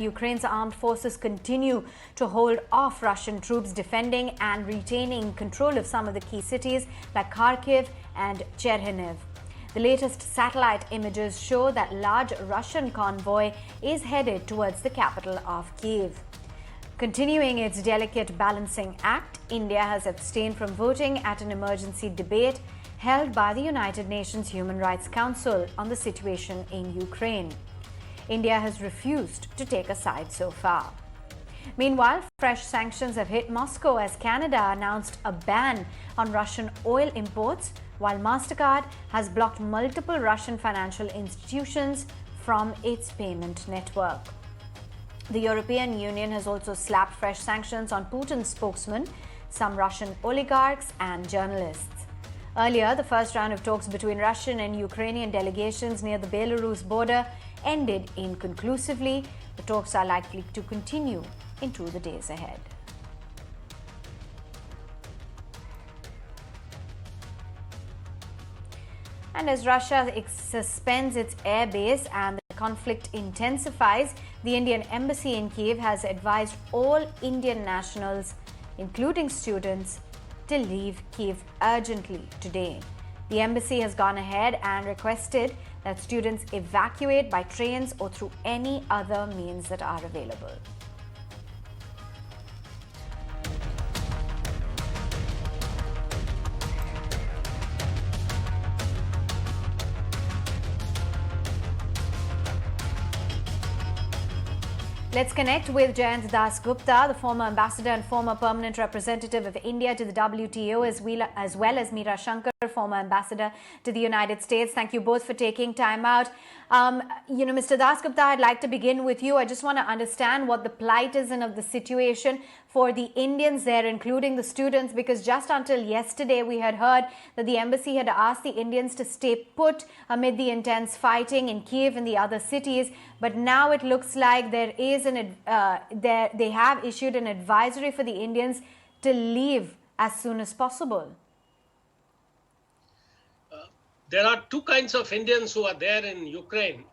Ukraine's armed forces continue to hold off Russian troops defending and retaining control of some of the key cities like Kharkiv and Chernihiv. The latest satellite images show that large Russian convoy is headed towards the capital of Kyiv. Continuing its delicate balancing act, India has abstained from voting at an emergency debate held by the United Nations Human Rights Council on the situation in Ukraine. India has refused to take a side so far. Meanwhile, fresh sanctions have hit Moscow as Canada announced a ban on Russian oil imports, while MasterCard has blocked multiple Russian financial institutions from its payment network. The European Union has also slapped fresh sanctions on Putin's spokesman, some Russian oligarchs and journalists. Earlier, the first round of talks between Russian and Ukrainian delegations near the Belarus border ended inconclusively. The talks are likely to continue into the days ahead. And as Russia suspends its air base and the conflict intensifies, the Indian embassy in Kyiv has advised all Indian nationals, including students, to leave Kyiv urgently today. The embassy has gone ahead and requested that students evacuate by trains or through any other means that are available. Let's connect with Jayant Dasgupta, the former ambassador and former permanent representative of India to the WTO, as well as Meera Shankar, former ambassador to the United States. Thank you both for taking time out. Mr. Dasgupta, I'd like to begin with you. I just want to understand what the plight is and of the situation for the Indians there, including the students, because just until yesterday we had heard that the embassy had asked the Indians to stay put amid the intense fighting in Kyiv and the other cities. But now it looks like there is they have issued an advisory for the Indians to leave as soon as possible. There are two kinds of Indians who are there in Ukraine.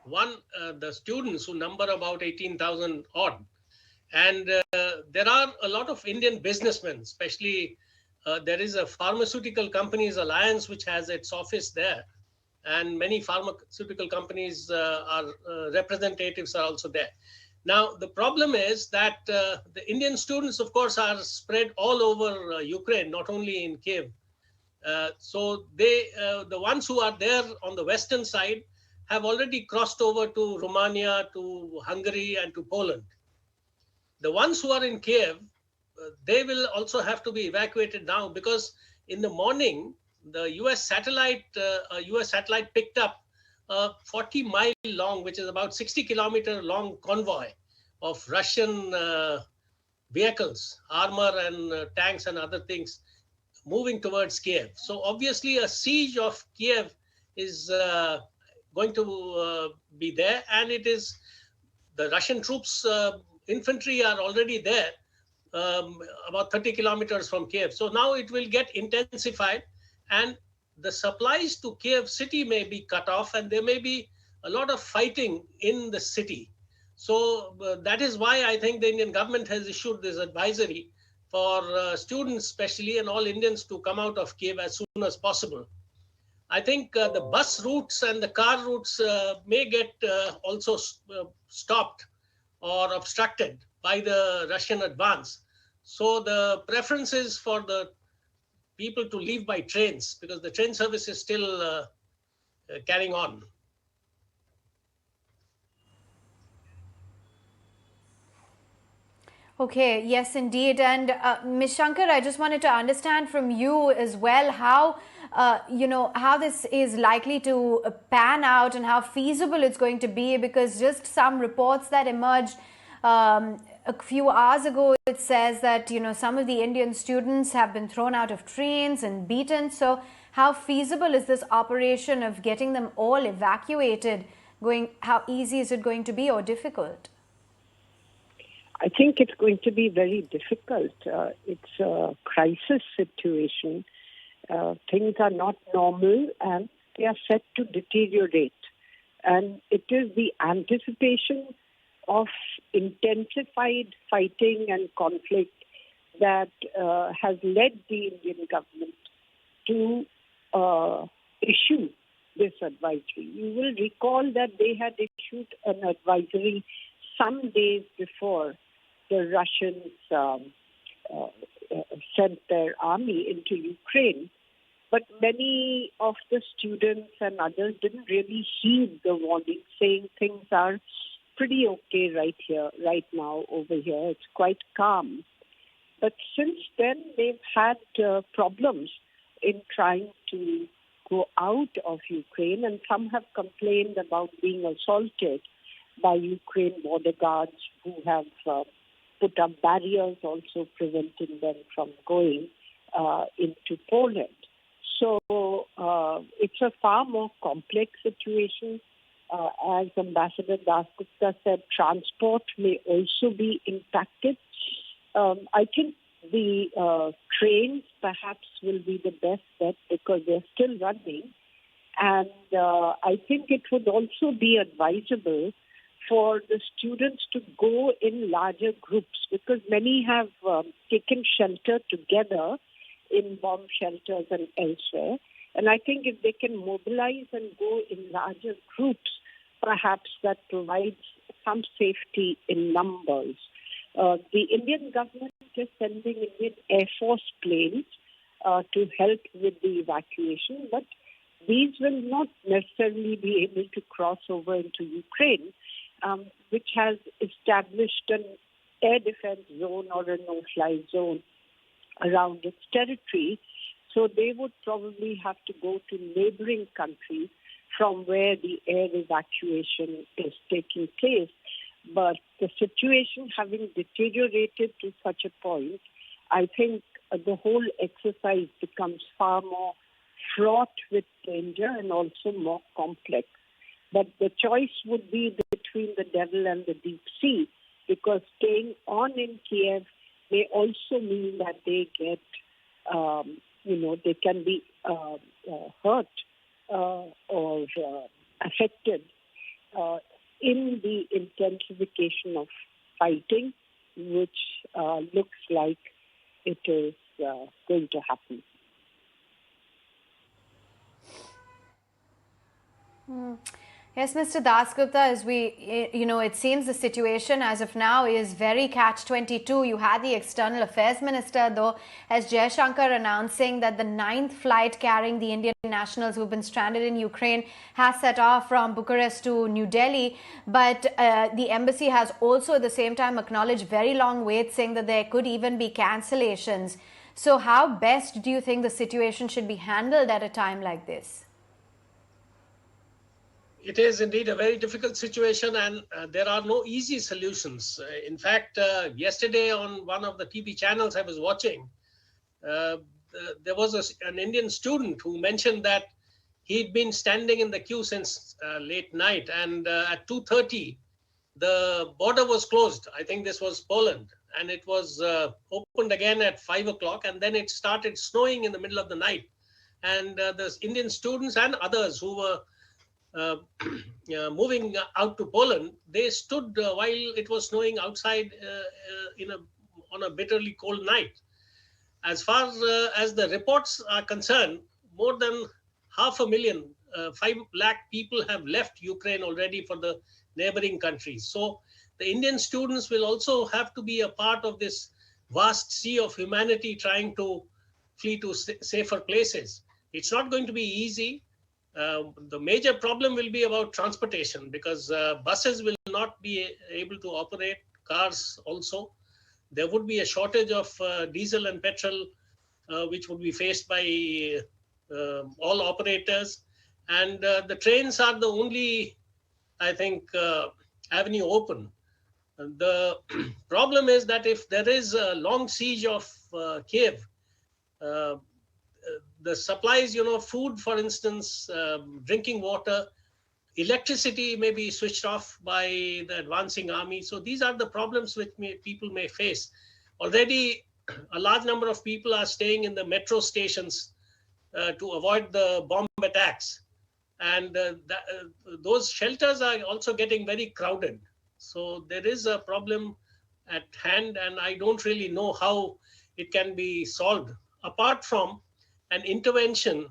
One, the students who number about 18,000 odd. And there are a lot of Indian businessmen, especially there is a pharmaceutical companies alliance which has its office there. And many pharmaceutical companies representatives are also there. Now, the problem is that the Indian students, of course, are spread all over Ukraine, not only in Kyiv. So the ones who are there on the western side have already crossed over to Romania, to Hungary, and to Poland. The ones who are in Kyiv, they will also have to be evacuated now, because in the morning, the US satellite picked up a 40-mile long, which is about 60-kilometer long convoy of Russian vehicles, armor and tanks and other things moving towards Kyiv. So obviously a siege of Kyiv is going to be there, and it is the Russian troops, infantry are already there, about 30 kilometers from Kyiv. So now it will get intensified, and the supplies to Kyiv city may be cut off, and there may be a lot of fighting in the city. So that is why I think the Indian government has issued this advisory for students especially, and all Indians, to come out of Kyiv as soon as possible. I think the bus routes and the car routes may get also stopped or obstructed by the Russian advance. So the preference is for the people to leave by trains, because the train service is still carrying on. Okay, yes, indeed. And Ms. Shankar, I just wanted to understand from you as well how, how this is likely to pan out and how feasible it's going to be, because just some reports that emerged a few hours ago, it says that, some of the Indian students have been thrown out of trains and beaten. So how feasible is this operation of getting them all evacuated how easy is it going to be, or difficult? I think it's going to be very difficult. It's a crisis situation. Things are not normal and they are set to deteriorate. And it is the anticipation of intensified fighting and conflict that has led the Indian government to issue this advisory. You will recall that they had issued an advisory some days before the Russians sent their army into Ukraine. But many of the students and others didn't really heed the warning, saying things are pretty okay right now over here. It's quite calm. But since then, they've had problems in trying to go out of Ukraine, and some have complained about being assaulted by Ukraine border guards who have put up barriers, also preventing them from going into Poland. So it's a far more complex situation. As Ambassador Dasgupta said, transport may also be impacted. I think the trains perhaps will be the best bet because they're still running. And I think it would also be advisable for the students to go in larger groups because many have taken shelter together in bomb shelters and elsewhere. And I think if they can mobilize and go in larger groups, perhaps that provides some safety in numbers. The Indian government is sending Indian Air Force planes to help with the evacuation, but these will not necessarily be able to cross over into Ukraine, which has established an air defense zone or a no-fly zone around its territory. So they would probably have to go to neighboring countries from where the air evacuation is taking place. But the situation having deteriorated to such a point, I think the whole exercise becomes far more fraught with danger and also more complex. But the choice would be between the devil and the deep sea, because staying on in Kyiv may also mean that they get, they can be hurt or affected in the intensification of fighting, which looks like it is going to happen. Yes, Mr. Dasgupta, as it seems the situation as of now is very catch-22. You had the External Affairs Minister, though, as Jaishankar announcing that the 9th flight carrying the Indian nationals who've been stranded in Ukraine has set off from Bucharest to New Delhi. But the embassy has also at the same time acknowledged very long waits, saying that there could even be cancellations. So how best do you think the situation should be handled at a time like this? It is indeed a very difficult situation, and there are no easy solutions. In fact, yesterday on one of the TV channels I was watching, there was an Indian student who mentioned that he'd been standing in the queue since late night, and at 2:30, the border was closed. I think this was Poland, and it was opened again at 5 o'clock, and then it started snowing in the middle of the night. And the Indian students and others who were moving out to Poland, they stood while it was snowing outside on a bitterly cold night. As far as the reports are concerned, more than 500,000, 5 lakh people have left Ukraine already for the neighboring countries. So the Indian students will also have to be a part of this vast sea of humanity trying to flee to safer places. It's not going to be easy. The major problem will be about transportation because buses will not be able to operate, cars also. There would be a shortage of diesel and petrol, which would be faced by all operators. And the trains are the only, I think, avenue open. The problem is that if there is a long siege of Kyiv, the supplies, food, for instance, drinking water, electricity may be switched off by the advancing army. So these are the problems which people may face. Already, a large number of people are staying in the metro stations to avoid the bomb attacks. And those shelters are also getting very crowded. So there is a problem at hand, and I don't really know how it can be solved apart from an intervention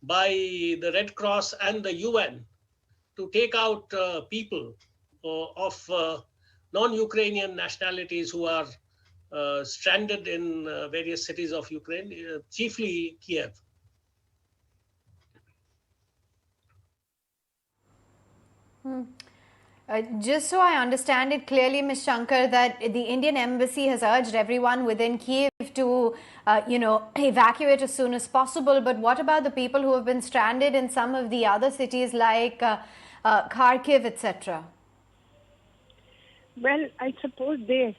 by the Red Cross and the UN to take out people of non-Ukrainian nationalities who are stranded in various cities of Ukraine, chiefly Kiev. Just so I understand it clearly, Ms. Shankar, that the Indian embassy has urged everyone within Kyiv to, evacuate as soon as possible. But what about the people who have been stranded in some of the other cities like Kharkiv, etc.? Well, I suppose they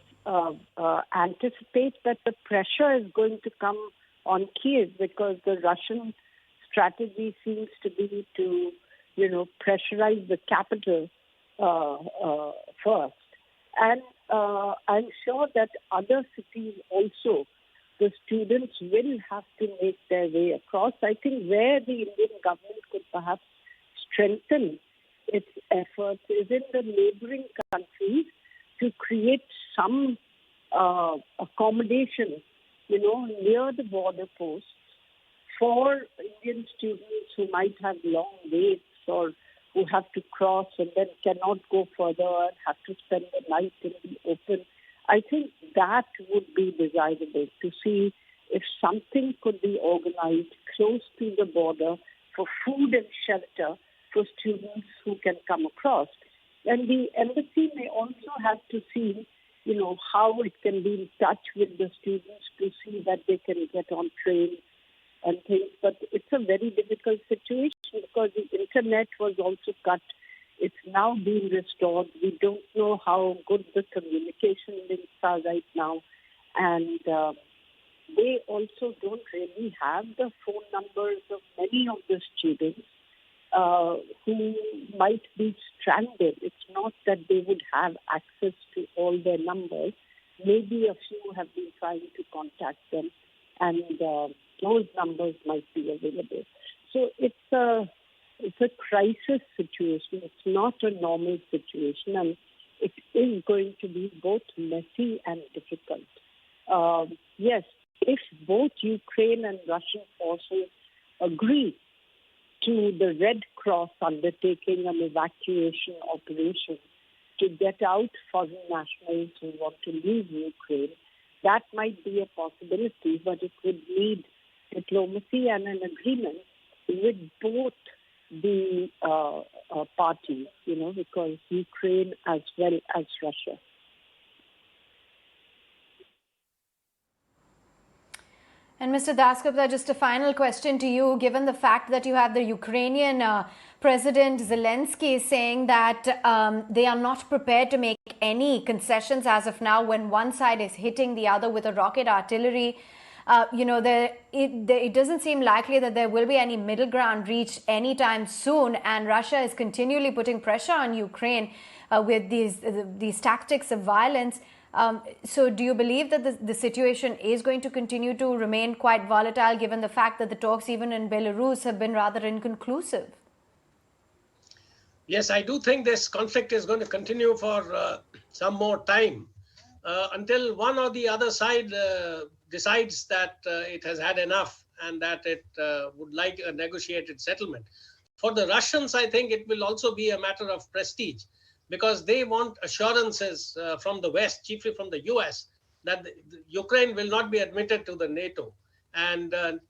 anticipate that the pressure is going to come on Kyiv because the Russian strategy seems to be to, pressurize the capital first. And I'm sure that other cities also, the students will have to make their way across. I think where the Indian government could perhaps strengthen its efforts is in the neighboring countries to create some accommodation, near the border posts for Indian students who might have long waits or who have to cross and then cannot go further and have to spend the night in the open. I think that would be desirable, to see if something could be organized close to the border for food and shelter for students who can come across. And the embassy may also have to see, how it can be in touch with the students to see that they can get on trains and things. But it's a very difficult situation because the internet was also cut. It's now being restored. We don't know how good the communication links are right now. And they also don't really have the phone numbers of many of the students who might be stranded. It's not that they would have access to all their numbers. Maybe a few have been trying to contact them, and those numbers might be available. So it's a crisis situation. It's not a normal situation, and it is going to be both messy and difficult. Yes, if both Ukraine and Russian forces agree to the Red Cross undertaking an evacuation operation to get out foreign nationals who want to leave Ukraine, that might be a possibility, but it would need diplomacy and an agreement with both the parties, because Ukraine as well as Russia. And Mr. Dasgupta, just a final question to you. Given the fact that you have the Ukrainian President Zelensky saying that they are not prepared to make any concessions as of now when one side is hitting the other with a rocket artillery, it doesn't seem likely that there will be any middle ground reached anytime soon. And Russia is continually putting pressure on Ukraine with these tactics of violence. So do you believe that the situation is going to continue to remain quite volatile given the fact that the talks even in Belarus have been rather inconclusive? Yes, I do think this conflict is going to continue for some more time until one or the other side decides that it has had enough and that it would like a negotiated settlement. For the Russians, I think it will also be a matter of prestige, because they want assurances from the West, chiefly from the US, that Ukraine will not be admitted to the NATO, and that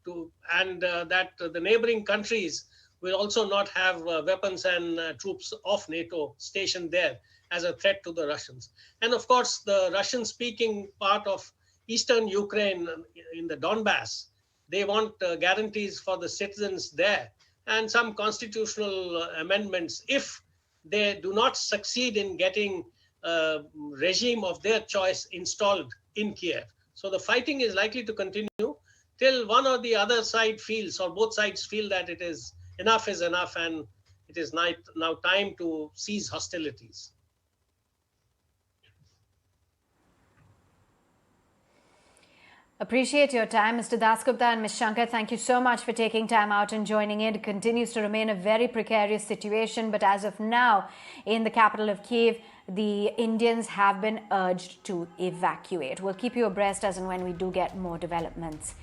the neighboring countries will also not have weapons and troops of NATO stationed there as a threat to the Russians. And of course, the Russian-speaking part of eastern Ukraine in the Donbass, they want guarantees for the citizens there and some constitutional amendments if they do not succeed in getting a regime of their choice installed in Kiev. So the fighting is likely to continue till one or the other side feels, or both sides feel, that is enough and it is now time to cease hostilities. Appreciate your time, Mr. Dasgupta and Ms. Shankar. Thank you so much for taking time out and joining in. It continues to remain a very precarious situation, but as of now, in the capital of Kyiv, the Indians have been urged to evacuate. We'll keep you abreast as and when we do get more developments.